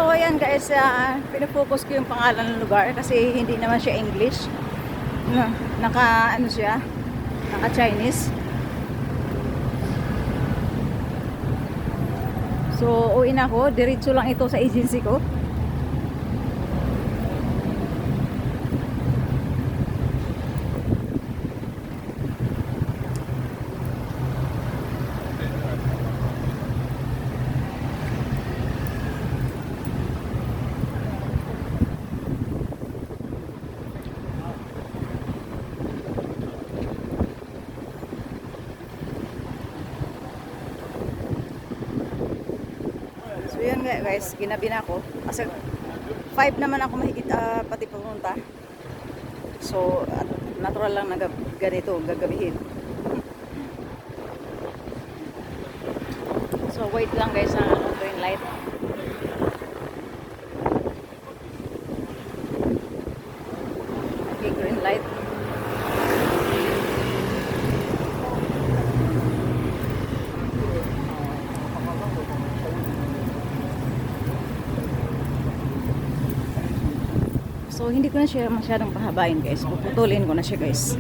So ayan guys, pinofocus ko yung pangalan ng lugar kasi hindi naman siya English. Naka ano siya, naka Chinese. So uwi na ako, diretso lang ito sa agency ko. So yun nga guys, ginabi na ako kasi 5 naman ako mahigit pati pumunta. So natural lang na ganito gagabihin. So wait lang guys sa green light. Okay, green light. So hindi ko na siya masyadong pahabain guys. Puputulin ko na siya guys.